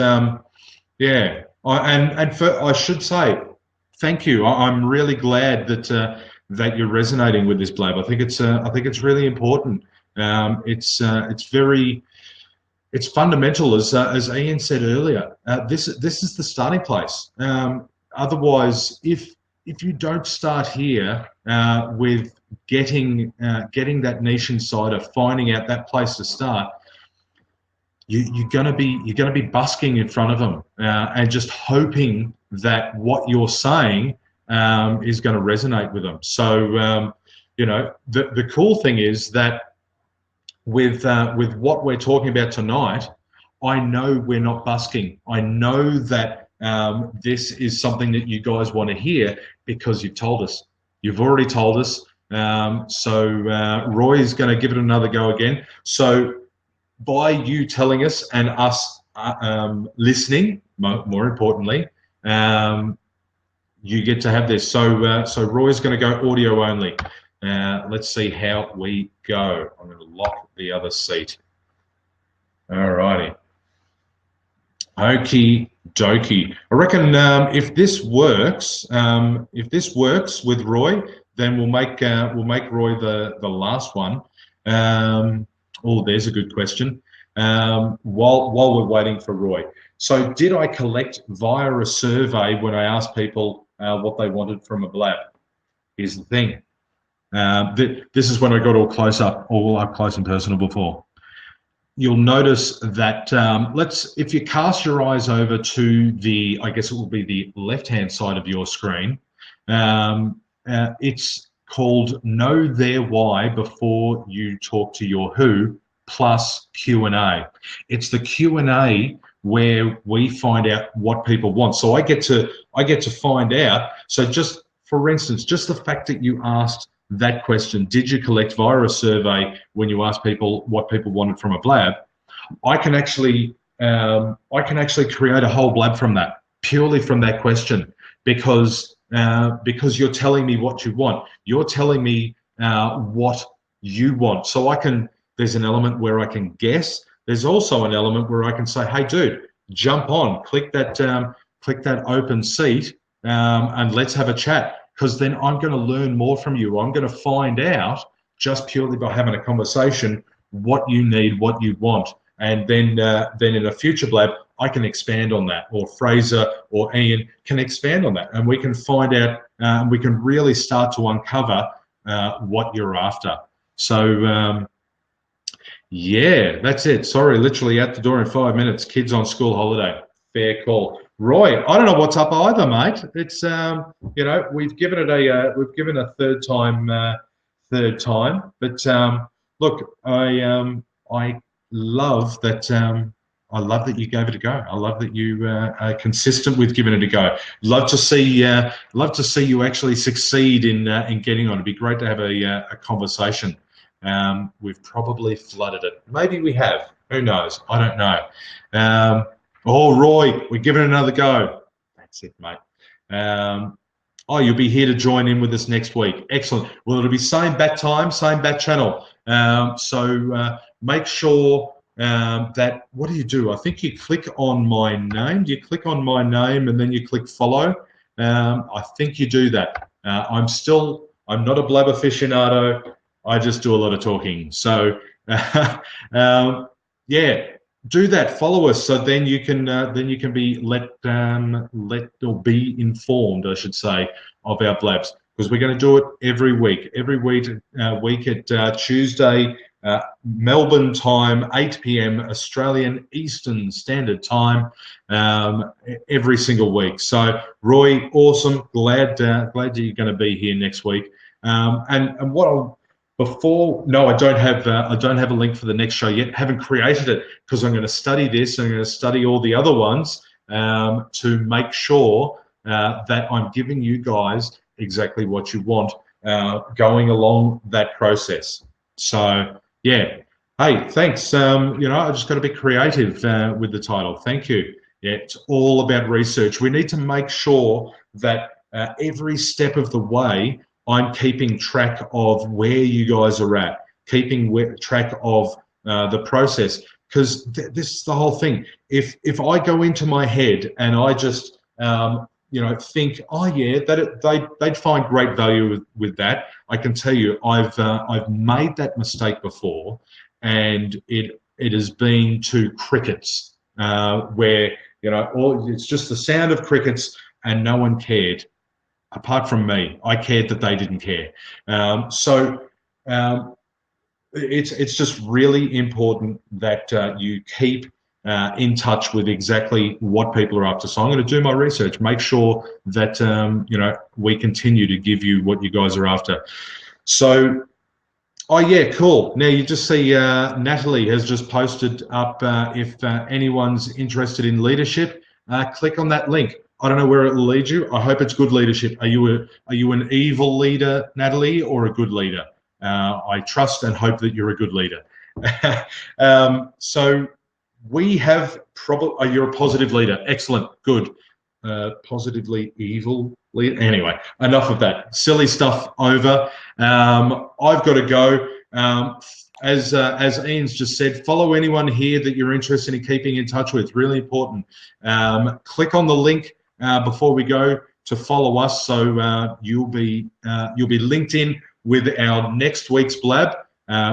yeah. I should say, thank you. I'm really glad that you're resonating with this Blab. I think it's really important. It's fundamental, as Ian said earlier. This is the starting place. Otherwise, if you don't start here with getting that niche insider, finding out that place to start, you're gonna be busking in front of them and just hoping that what you're saying is going to resonate with them. So you know, the cool thing is that with what we're talking about tonight, I know we're not busking. I know that this is something that you guys want to hear because you've told us. You've already told us. So Roy is going to give it another go again. So by you telling us and us listening, more importantly, you get to have this. So Roy's going to go audio only. Let's see how we go. I'm going to lock the other seat. All righty. Okie dokie. I reckon if this works with Roy, then we'll make Roy the last one. Oh, there's a good question. While we're waiting for Roy. So did I collect via a survey when I asked people what they wanted from a Blab? Here's the thing. This is when I got all up close and personal before. You'll notice that if you cast your eyes over to the, I guess it will be the left-hand side of your screen, it's called Know Their Why Before You Talk to Your Who plus Q&A. It's the Q&A where we find out what people want. So I get to find out. So just for instance, just the fact that you asked that question, did you collect via a survey when you asked people what people wanted from a Blab? I can actually create a whole Blab from that, purely from that question, because you're telling me what you want. You're telling me what you want. So there's an element where I can guess. There's also an element where I can say, hey, dude, jump on, click that open seat, and let's have a chat. Because then I'm going to learn more from you. I'm going to find out just purely by having a conversation what you need, what you want, and then in a future Blab I can expand on that, or Fraser or Ian can expand on that, and we can find out. We can really start to uncover what you're after. So yeah, that's it. Sorry, literally out the door in 5 minutes. Kids on school holiday. Fair call. Roy, I don't know what's up either, mate. It's we've given it a third time, but look, I love that. I love that you gave it a go. I love that you are consistent with giving it a go. Love to see you actually succeed in getting on. It'd be great to have a conversation. We've probably flooded it. Maybe we have. Who knows? I don't know. Oh, Roy, we're giving it another go. That's it, mate. Oh, you'll be here to join in with us next week. Excellent. Well, it'll be same bat time, same bat channel. So make sure that, what do? I think you click on my name. Do you click on my name and then you click follow? I think you do that. I'm not a Blab aficionado. I just do a lot of talking. So yeah. Do that. Follow us, so then you can be let or be informed, I should say, of our Blabs, because we're going to do it every week at Tuesday, Melbourne time, 8 p.m. Australian Eastern Standard Time, every single week. So Roy, awesome. Glad you're going to be here next week. And what I'll I don't have a link for the next show yet. Haven't created it because I'm going to study this. I'm going to study all the other ones to make sure that I'm giving you guys exactly what you want going along that process. So yeah, hey, thanks. I just got to be creative with the title. Thank you. Yeah, it's all about research. We need to make sure that every step of the way I'm keeping track of where you guys are at, keeping track of the process, because this is the whole thing. If I go into my head and I just think, oh yeah, they'd find great value with that, I can tell you I've made that mistake before, and it has been to crickets, where it's just the sound of crickets and no one cared. Apart from me, I cared that they didn't care. It's just really important that you keep in touch with exactly what people are up to. So I'm going to do my research, make sure that we continue to give you what you guys are after. So Oh yeah, cool. Now you just see Natalie has just posted up if anyone's interested in leadership, click on that link. I don't know where it will lead you. I hope it's good leadership. Are you an evil leader, Natalie, or a good leader? I trust and hope that you're a good leader. So we have probably. You're a positive leader. Excellent. Good. Positively evil leader. Anyway, enough of that silly stuff. Over. I've got to go. As Ian's just said, follow anyone here that you're interested in keeping in touch with. Really important. Click on the link before we go to follow us, so you'll be linked in with our next week's Blab,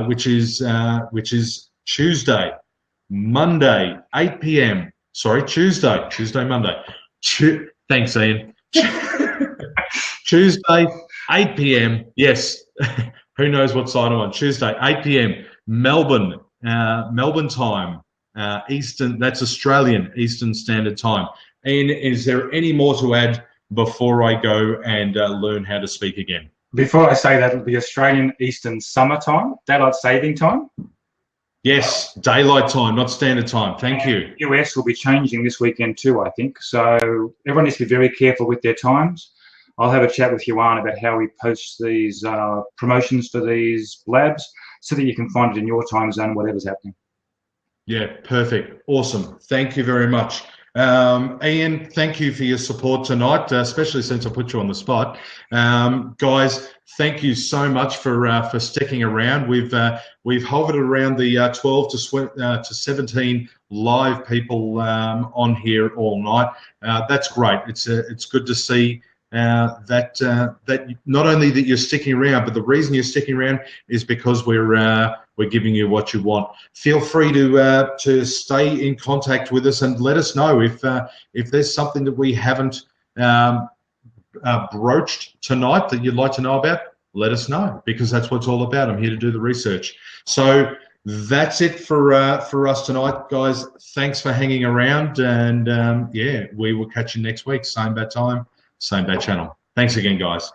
which is Tuesday, Monday, 8 p.m. Sorry, Tuesday, Monday. Thanks, Ian. Tuesday, 8 p.m. Yes. Who knows what side I'm on? Tuesday, 8 p.m. Melbourne time, Eastern. That's Australian Eastern Standard Time. Ian, is there any more to add before I go and learn how to speak again? Before I say that, it'll be Australian Eastern Summer Time, Daylight Saving Time. Yes, daylight time, not standard time. Thank you. US will be changing this weekend too, I think. So everyone needs to be very careful with their times. I'll have a chat with Yuan about how we post these promotions for these Blabs so that you can find it in your time zone, whatever's happening. Yeah, perfect. Awesome. Thank you very much. Ian, thank you for your support tonight, especially since I put you on the spot. Guys, thank you so much for sticking around. We've hovered around the 12 to 17 live people on here all night. That's great. It's good to see that not only that you're sticking around, but the reason you're sticking around is because we're giving you what you want. Feel free to stay in contact with us and let us know if there's something that we haven't broached tonight that you'd like to know about. Let us know, because that's what it's all about. I'm here to do the research. So that's it for us tonight, guys. Thanks for hanging around, and yeah, we will catch you next week. Same bad time, same bad channel. Thanks again, guys.